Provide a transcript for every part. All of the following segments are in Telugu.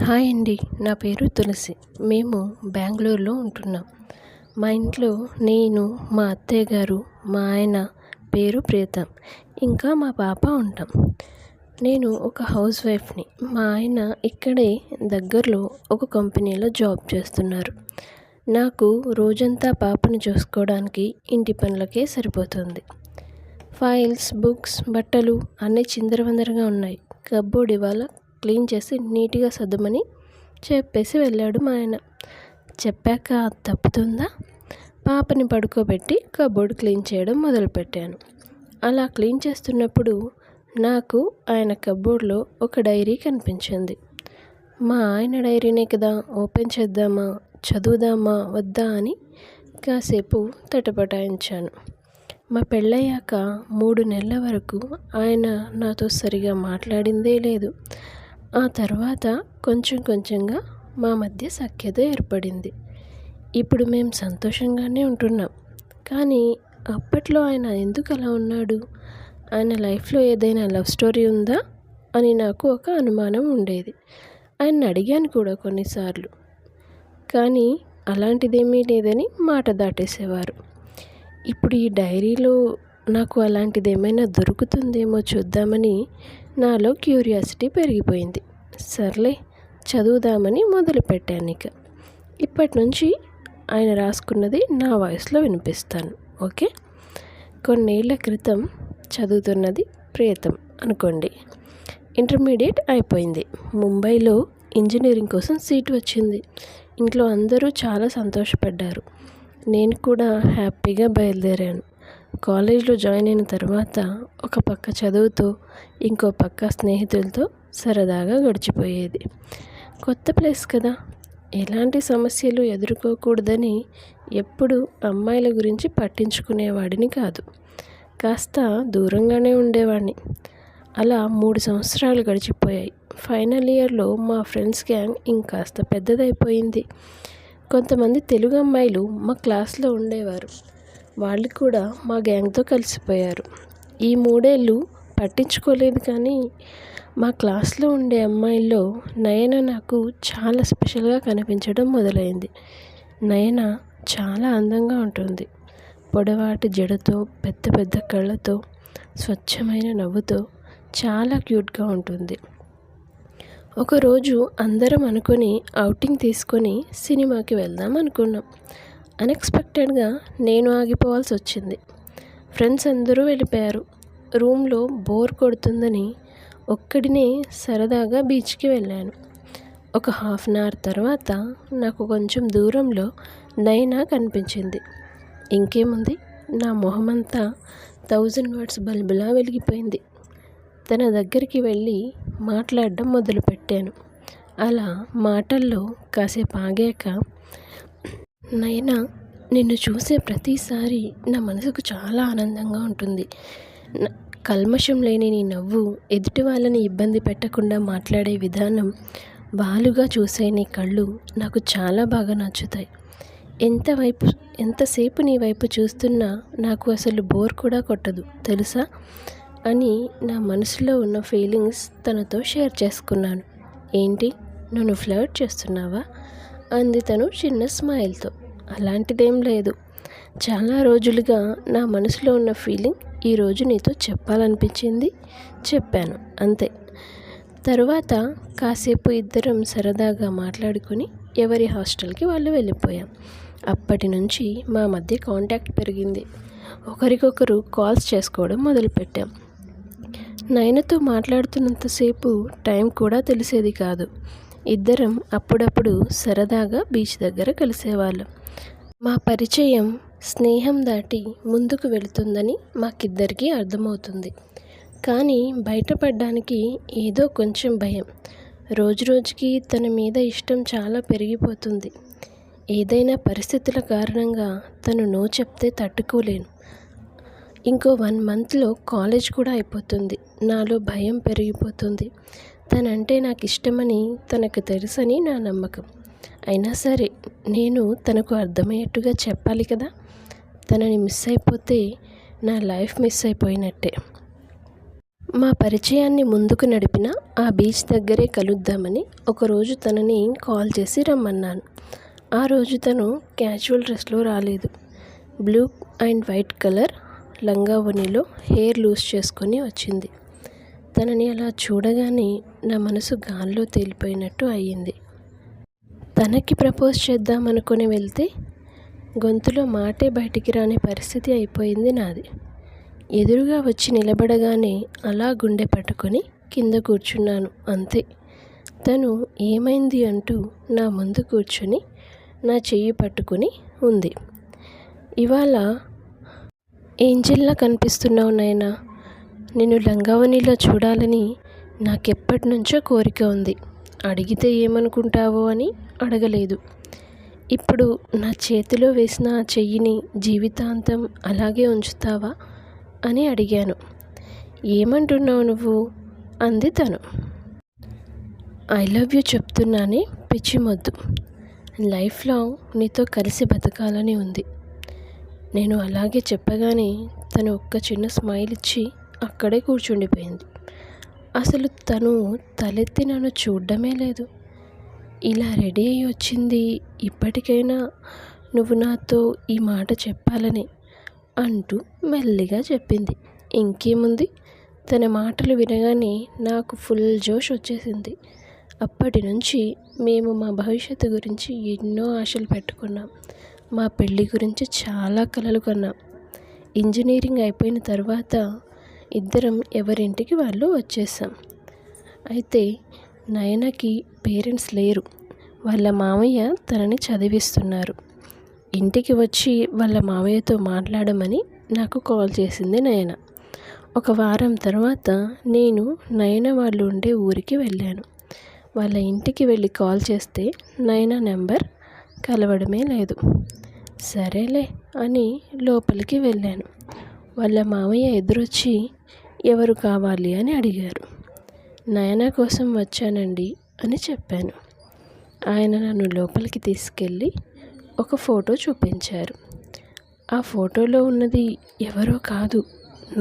హాయ్ అండి. నా పేరు తులసి. మేము బెంగళూరులో ఉంటున్నాం. మా ఇంట్లో నేను, మా అత్తయ్య గారు, మా ఆయన పేరు ప్రీతం, ఇంకా మా పాప ఉంటాం. నేను ఒక హౌస్ వైఫ్ని. మా ఆయన ఇక్కడే దగ్గరలో ఒక కంపెనీలో జాబ్ చేస్తున్నారు. నాకు రోజంతా పాపను చూసుకోవడానికి ఇంటి పనులకే సరిపోతుంది. ఫైల్స్, బుక్స్, బట్టలు అన్నీ చిందరవందరగా ఉన్నాయి. కబోర్డ్ ఇవాళ క్లీన్ చేసి నీట్గా సర్దమని చెప్పేసి వెళ్ళాడు మా ఆయన. చెప్పాక తప్పుతుందా? పాపని పడుకోబెట్టి కబోర్డ్ క్లీన్ చేయడం మొదలుపెట్టాను. అలా క్లీన్ చేస్తున్నప్పుడు నాకు ఆయన కబోర్డ్లో ఒక డైరీ కనిపించింది. మా ఆయన డైరీనే కదా, ఓపెన్ చేద్దామా, చదువుదామా వద్దా అని కాసేపు తటపటాయించాను. మా పెళ్ళయ్యాక 3 నెలల వరకు ఆయన నాతో సరిగా మాట్లాడిందే లేదు. ఆ తర్వాత కొంచెం కొంచెంగా మా మధ్య సఖ్యత ఏర్పడింది. ఇప్పుడు మేము సంతోషంగానే ఉంటున్నాం. కానీ అప్పట్లో ఆయన ఎందుకు అలా ఉన్నాడు? ఆయన లైఫ్లో ఏదైనా లవ్ స్టోరీ ఉందా అని నాకు ఒక అనుమానం ఉండేది. ఆయన్ని అడిగాను కూడా కొన్నిసార్లు. కానీ అలాంటిదేమీ లేదని మాట దాటేసేవారు. ఇప్పుడు ఈ డైరీలో నాకు అలాంటిది ఏమైనా దొరుకుతుందేమో చూద్దామని నాలో క్యూరియాసిటీ పెరిగిపోయింది. సర్లే చదువుదామని మొదలుపెట్టాను. ఇప్పటి నుంచి ఆయన రాసుకున్నది నా వాయిస్లో వినిపిస్తాను. ఓకే. కొన్నేళ్ల క్రితం చదువుతున్నది ప్రీతం అనుకోండి. ఇంటర్మీడియట్ అయిపోయింది. ముంబైలో ఇంజనీరింగ్ కోసం సీట్ వచ్చింది. ఇంట్లో అందరూ చాలా సంతోషపడ్డారు. నేను కూడా హ్యాపీగా బయలుదేరాను. కాలేజ్లో జాయిన్ అయిన తర్వాత ఒక పక్క చదువుతో, ఇంకో పక్క స్నేహితులతో సరదాగా గడిచిపోయేది. కొత్త ప్లేస్ కదా, ఎలాంటి సమస్యలు ఎదుర్కోకూడదని ఎప్పుడు అమ్మాయిల గురించి పట్టించుకునేవాడిని కాదు. కాస్త దూరంగానే ఉండేవాడిని. అలా 3 సంవత్సరాలు గడిచిపోయాయి. ఫైనల్ ఇయర్లో మా ఫ్రెండ్స్ గ్యాంగ్ ఇంకాస్త పెద్దదైపోయింది. కొంతమంది తెలుగు అమ్మాయిలు మా క్లాస్లో ఉండేవారు. వాళ్ళు కూడా మా గ్యాంగ్తో కలిసిపోయారు. ఈ 3 ఏళ్ళు పట్టించుకోలేదు. కానీ మా క్లాస్లో ఉండే అమ్మాయిల్లో నయన నాకు చాలా స్పెషల్గా కనిపించడం మొదలైంది. నయన చాలా అందంగా ఉంటుంది. పొడవాటి జడతో, పెద్ద పెద్ద కళ్ళతో, స్వచ్ఛమైన నవ్వుతో చాలా క్యూట్గా ఉంటుంది. ఒకరోజు అందరం అనుకొని ఔటింగ్ తీసుకొని సినిమాకి వెళ్దాం అనుకున్నాం. అన్ఎక్స్పెక్టెడ్గా నేను ఆగిపోవాల్సి వచ్చింది. ఫ్రెండ్స్ అందరూ వెళ్ళిపోయారు. రూమ్లో బోర్ కొడుతుందని ఒక్కడినే సరదాగా బీచ్కి వెళ్ళాను. ఒక ½ అన్ అవర్ తర్వాత నాకు కొంచెం దూరంలో నైనా కనిపించింది. ఇంకేముంది, నా మొహమంతా 1000 వాట్స్ బల్బులా వెలిగిపోయింది. తన దగ్గరికి వెళ్ళి మాట్లాడడం మొదలుపెట్టాను. అలా మాటల్లో కాసేపు ఆగాక, నైనా, నిన్ను చూసే ప్రతిసారి నా మనసుకు చాలా ఆనందంగా ఉంటుంది. కల్మషం లేని నీ నవ్వు, ఎదుటి వాళ్ళని ఇబ్బంది పెట్టకుండా మాట్లాడే విధానం, బాలుగా చూసే నీ కళ్ళు నాకు చాలా బాగా నచ్చుతాయి. ఎంతసేపు నీ వైపు చూస్తున్నా నాకు అసలు బోర్ కూడా కొట్టదు తెలుసా అని నా మనసులో ఉన్న ఫీలింగ్స్ తనతో షేర్ చేసుకున్నాను. ఏంటి, నన్ను ఫ్లర్ట్ చేస్తున్నావా అంది తను చిన్న స్మైల్తో. అలాంటిదేం లేదు. చాలా రోజులుగా నా మనసులో ఉన్న ఫీలింగ్ ఈరోజు నీతో చెప్పాలనిపించింది, చెప్పాను, అంతే. తరువాత కాసేపు ఇద్దరం సరదాగా మాట్లాడుకొని ఎవరి హాస్టల్కి వాళ్ళు వెళ్ళిపోయాం. అప్పటి నుంచి మా మధ్య కాంటాక్ట్ పెరిగింది. ఒకరికొకరు కాల్స్ చేసుకోవడం మొదలుపెట్టాం. నయనతో మాట్లాడుతున్నంతసేపు టైం కూడా తెలిసేది కాదు. ఇద్దరం అప్పుడప్పుడు సరదాగా బీచ్ దగ్గర కలిసేవాళ్ళం. మా పరిచయం స్నేహం దాటి ముందుకు వెళుతుందని మాకిద్దరికీ అర్థమవుతుంది. కానీ బయటపడడానికి ఏదో కొంచెం భయం. రోజురోజుకి తన మీద ఇష్టం చాలా పెరిగిపోతుంది. ఏదైనా పరిస్థితుల కారణంగా తను నో చెప్తే తట్టుకోలేను. ఇంకో 1 మంత్లో కాలేజ్ కూడా అయిపోతుంది. నాలో భయం పెరిగిపోతుంది. తనంటే నాకు ఇష్టమని తనకు తెలుసని నా నమ్మకం. అయినా సరే నేను తనకు అర్థమయ్యేట్టుగా చెప్పాలి కదా. తనని మిస్ అయిపోతే నా లైఫ్ మిస్ అయిపోయినట్టే. మా పరిచయాన్ని ముందుకు నడిపిన ఆ బీచ్ దగ్గరే కలుద్దామని ఒకరోజు తనని కాల్ చేసి రమ్మన్నాను. ఆ రోజు తను క్యాజువల్ డ్రెస్లో రాలేదు. బ్లూ అండ్ వైట్ కలర్ లంగా ఓణిలో హెయిర్ లూజ్ చేసుకొని వచ్చింది. తనని అలా చూడగానే నా మనసు గాల్లో తేలిపోయినట్టు అయ్యింది. తనకి ప్రపోజ్ చేద్దామనుకొని వెళ్తే గొంతులో మాటే బయటికి రాని పరిస్థితి అయిపోయింది నాది. ఎదురుగా వచ్చి నిలబడగానే అలా గుండె పట్టుకొని కింద కూర్చున్నాను అంతే. తను ఏమైంది అంటూ నా ముందు కూర్చొని నా చెయ్యి పట్టుకుని ఉంది. ఇవాళ ఏంజెల్లా కనిపిస్తున్నావు నాయనా, నిన్ను లంగావనిలో చూడాలని నాకెప్పటి నుంచో కోరిక ఉంది. అడిగితే ఏమనుకుంటావో అని అడగలేదు. ఇప్పుడు నా చేతిలో వేసిన ఆ చెయ్యిని జీవితాంతం అలాగే ఉంచుతావా అని అడిగాను. ఏమంటున్నావు నువ్వు అంది తను. ఐ లవ్ యూ చెప్తున్నానే పిచ్చి మొద్దు. లైఫ్ లాంగ్ నీతో కలిసి బతకాలని ఉంది. నేను అలాగే చెప్పగానే తను ఒక్క చిన్న స్మైల్ ఇచ్చి అక్కడే కూర్చుండిపోయింది. అసలు తను తలెత్తి నన్ను చూడ్డమే లేదు. ఇలా రెడీ అయ్యి వచ్చింది ఇప్పటికైనా నువ్వు నాతో ఈ మాట చెప్పాలని అంటూ మెల్లిగా చెప్పింది. ఇంకేముంది, తన మాటలు వినగానే నాకు ఫుల్ జోష్ వచ్చేసింది. అప్పటి నుంచి మేము మా భవిష్యత్తు గురించి ఎన్నో ఆశలు పెట్టుకున్నాం. మా పెళ్ళి గురించి చాలా కలలు కన్నాం. ఇంజనీరింగ్ అయిపోయిన తర్వాత ఇద్దరం ఎవరింటికి వాళ్ళు వచ్చేసాం. అయితే నయనకి పేరెంట్స్ లేరు. వాళ్ళ మామయ్య తనని చదివిస్తున్నారు. ఇంటికి వచ్చి వాళ్ళ మామయ్యతో మాట్లాడమని నాకు కాల్ చేసింది నయన. ఒక వారం తర్వాత నేను నయన వాళ్ళు ఉండే ఊరికి వెళ్ళాను. వాళ్ళ ఇంటికి వెళ్ళి కాల్ చేస్తే నయన నెంబర్ కలవడమే లేదు. సరేలే అని లోపలికి వెళ్ళాను. వాళ్ళ మామయ్య ఎదురొచ్చి ఎవరు కావాలి అని అడిగారు. నయన కోసం వచ్చానండి అని చెప్పాను. ఆయన నన్ను లోపలికి తీసుకెళ్ళి ఒక ఫోటో చూపించారు. ఆ ఫోటోలో ఉన్నది ఎవరో కాదు,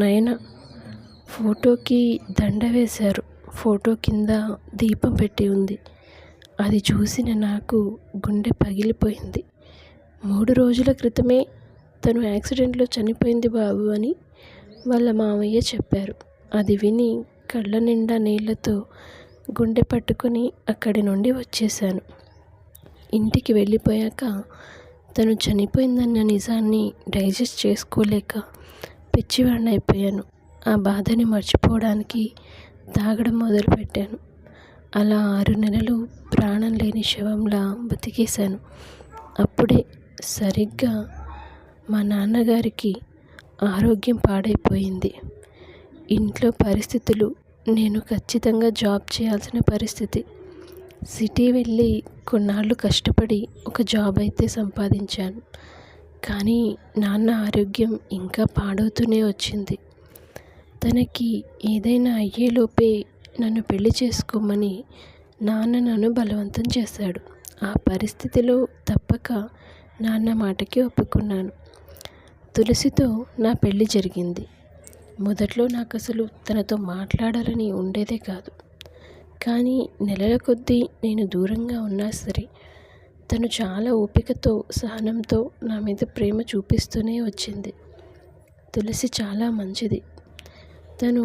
నయన. ఫోటోకి దండ వేశారు. ఫోటో కింద దీపం పెట్టి ఉంది. అది చూసిన నాకు గుండె పగిలిపోయింది. 3 రోజుల క్రితమే తను యాక్సిడెంట్లో చనిపోయింది బాబు అని వాళ్ళ మామయ్య చెప్పారు. అది విని కళ్ళ నిండా నీళ్లతో గుండె పట్టుకొని అక్కడి నుండి వచ్చేసాను. ఇంటికి వెళ్ళిపోయాక తను చనిపోయిందన్న నిజాన్ని డైజెస్ట్ చేసుకోలేక పిచ్చివాడిని అయిపోయాను. ఆ బాధని మర్చిపోవడానికి తాగడం మొదలుపెట్టాను. అలా 6 నెలలు ప్రాణం లేని శవంలా బతికేశాను. అప్పుడే సరిగ్గా మా నాన్నగారికి ఆరోగ్యం పాడైపోయింది. ఇంట్లో పరిస్థితులు, నేను ఖచ్చితంగా జాబ్ చేయాల్సిన పరిస్థితి. సిటీ వెళ్ళి కొన్నాళ్ళు కష్టపడి ఒక జాబ్ అయితే సంపాదించాను. కానీ నాన్న ఆరోగ్యం ఇంకా పాడవుతూనే వచ్చింది. తనకి ఏదైనా అయ్యేలోపే నన్ను పెళ్లి చేసుకోమని నాన్న నన్ను బలవంతం చేశాడు. ఆ పరిస్థితిలో తప్పక నాన్న మాటకి ఒప్పుకున్నాను. తులసితో నా పెళ్లి జరిగింది. మొదట్లో నాకు అసలు తనతో మాట్లాడాలని ఉండేదే కాదు. కానీ నెలల కొద్దీ నేను దూరంగా ఉన్నా సరే తను చాలా ఓపికతో, సహనంతో నా మీద ప్రేమ చూపిస్తూనే వచ్చింది. తులసి చాలా మంచిది. తను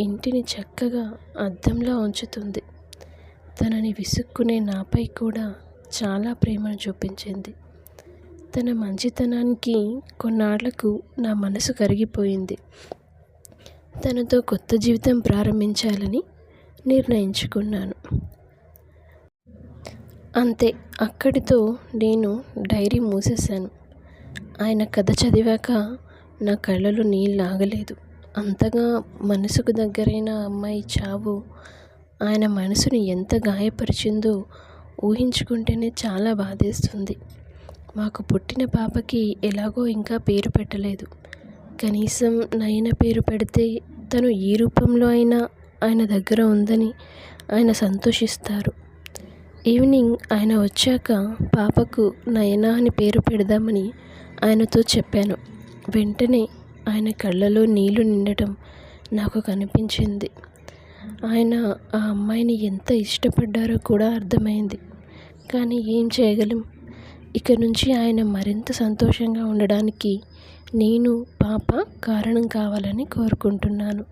ఇంటిని చక్కగా అద్దంలా ఉంచుతుంది. తనని విసుక్కునే నాపై కూడా చాలా ప్రేమను చూపించింది. తన మంచితనానికి కొన్నాళ్లకు నా మనసు కరిగిపోయింది. తనతో కొత్త జీవితం ప్రారంభించాలని నిర్ణయించుకున్నాను. అంతే, అక్కడితో నేను డైరీ మూసేశాను. ఆయన కథ చదివాక నా కళ్ళలో నీళ్ళు ఆగలేదు. అంతగా మనసుకు దగ్గరైన అమ్మాయి చావు ఆయన మనసుని ఎంత గాయపరిచిందో ఊహించుకుంటేనే చాలా బాధేస్తుంది. మాకు పుట్టిన పాపకి ఎలాగో ఇంకా పేరు పెట్టలేదు. కనీసం నయన పేరు పెడితే తను ఈ రూపంలో అయినా ఆయన దగ్గర ఉందని ఆయన సంతోషిస్తారు. ఈవినింగ్ ఆయన వచ్చాక పాపకు నయన అని పేరు పెడదామని ఆయనతో చెప్పాను. వెంటనే ఆయన కళ్ళలో నీళ్లు నిండటం నాకు కనిపించింది. ఆయన ఆ అమ్మాయిని ఎంత ఇష్టపడ్డారో కూడా అర్థమైంది. కానీ ఏం చేయగలం? ఇక నుంచి ఆయన మరింత సంతోషంగా ఉండడానికి నేను, పాప కారణం కావాలని కోరుకుంటున్నాను.